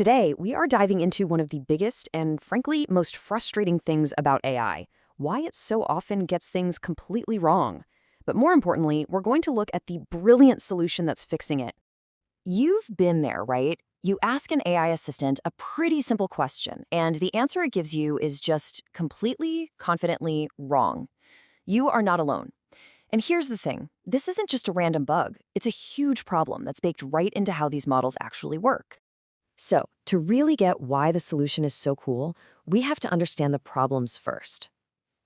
Today, we are diving into one of the biggest and, frankly, most frustrating things about AI, why it so often gets things completely wrong. But more importantly, we're going to look at the brilliant solution that's fixing it. You've been there, right? You ask an AI assistant a pretty simple question, and the answer it gives you is just completely, confidently wrong. You are not alone. And here's the thing, this isn't just a random bug. It's a huge problem that's baked right into how these models actually work. So, to really get why the solution is so cool, we have to understand the problems first.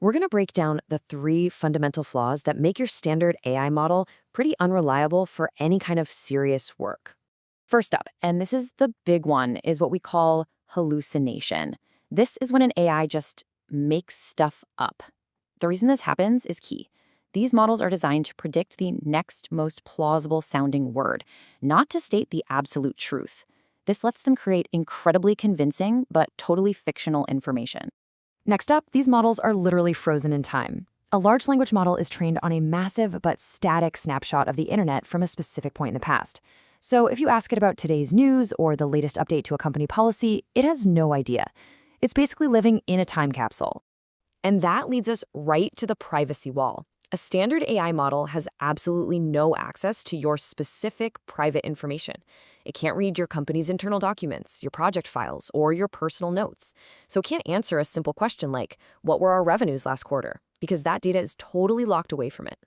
We're going to break down the three fundamental flaws that make your standard AI model pretty unreliable for any kind of serious work. First up, and this is the big one, is what we call hallucination. This is when an AI just makes stuff up. The reason this happens is key. These models are designed to predict the next most plausible sounding word, not to state the absolute truth. This lets them create incredibly convincing but totally fictional information. Next up, these models are literally frozen in time. A large language model is trained on a massive but static snapshot of the internet from a specific point in the past. So if you ask it about today's news or the latest update to a company policy, it has no idea. It's basically living in a time capsule. And that leads us right to the privacy wall. A standard AI model has absolutely no access to your specific private information. It can't read your company's internal documents, your project files, or your personal notes. So it can't answer a simple question like, what were our revenues last quarter? Because that data is totally locked away from it.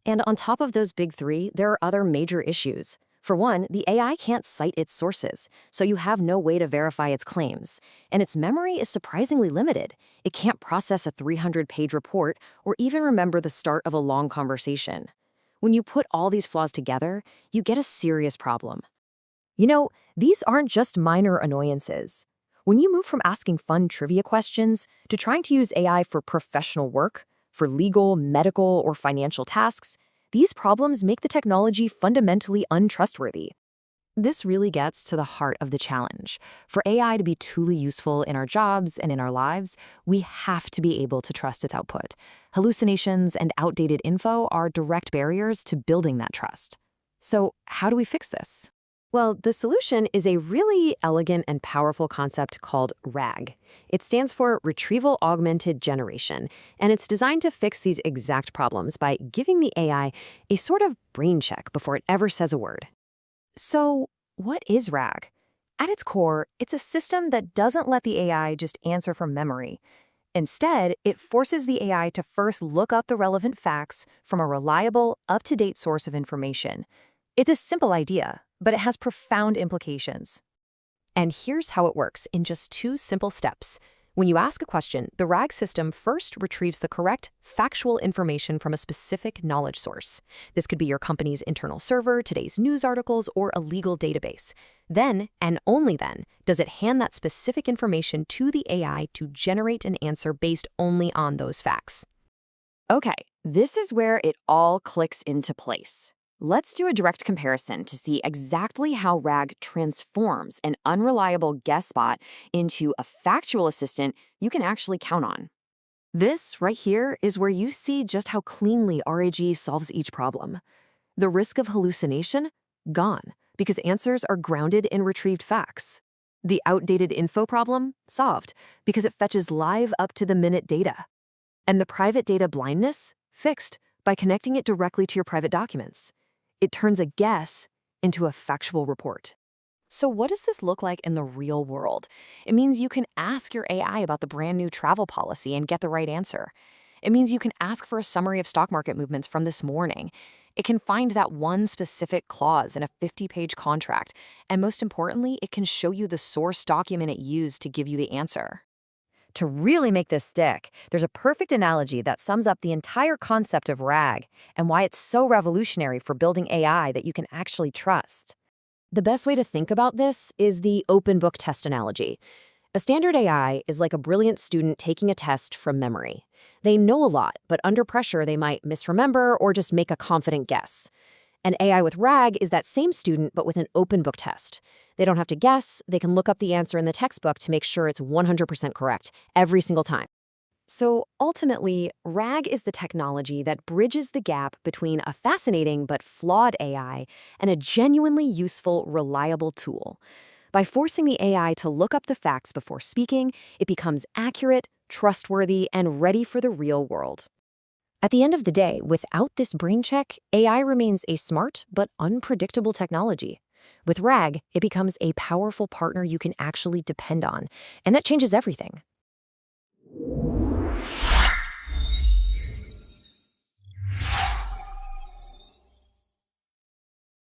And on top of those big three, there are other major issues. For one, the AI can't cite its sources, so you have no way to verify its claims. And its memory is surprisingly limited. It can't process a 300-page report or even remember the start of a long conversation. When you put all these flaws together, you get a serious problem. You know, these aren't just minor annoyances. When you move from asking fun trivia questions to trying to use AI for professional work, for legal, medical, or financial tasks, these problems make the technology fundamentally untrustworthy. This really gets to the heart of the challenge. For AI to be truly useful in our jobs and in our lives, we have to be able to trust its output. Hallucinations and outdated info are direct barriers to building that trust. So, how do we fix this? Well, the solution is a really elegant and powerful concept called RAG. It stands for Retrieval Augmented Generation, and it's designed to fix these exact problems by giving the AI a sort of brain check before it ever says a word. So, what is RAG? At its core, it's a system that doesn't let the AI just answer from memory. Instead, it forces the AI to first look up the relevant facts from a reliable, up-to-date source of information. It's a simple idea, but it has profound implications. And here's how it works in just two simple steps. When you ask a question, the RAG system first retrieves the correct, factual information from a specific knowledge source. This could be your company's internal server, today's news articles, or a legal database. Then, and only then, does it hand that specific information to the AI to generate an answer based only on those facts. Okay, this is where it all clicks into place. Let's do a direct comparison to see exactly how RAG transforms an unreliable guess bot into a factual assistant you can actually count on. This right here is where you see just how cleanly RAG solves each problem. The risk of hallucination? Gone, because answers are grounded in retrieved facts. The outdated info problem? Solved, because it fetches live up-to-the-minute data. And the private data blindness? Fixed, by connecting it directly to your private documents. It turns a guess into a factual report. So what does this look like in the real world? It means you can ask your AI about the brand new travel policy and get the right answer. It means you can ask for a summary of stock market movements from this morning. It can find that one specific clause in a 50-page contract. And most importantly, it can show you the source document it used to give you the answer. To really make this stick, there's a perfect analogy that sums up the entire concept of RAG and why it's so revolutionary for building AI that you can actually trust. The best way to think about this is the open book test analogy. A standard AI is like a brilliant student taking a test from memory. They know a lot, but under pressure they might misremember or just make a confident guess. An AI with RAG is that same student, but with an open book test. They don't have to guess, they can look up the answer in the textbook to make sure it's 100% correct every single time. So ultimately, RAG is the technology that bridges the gap between a fascinating but flawed AI and a genuinely useful, reliable tool. By forcing the AI to look up the facts before speaking, it becomes accurate, trustworthy, and ready for the real world. At the end of the day, without this brain check, AI remains a smart but unpredictable technology. With RAG, it becomes a powerful partner you can actually depend on, and that changes everything.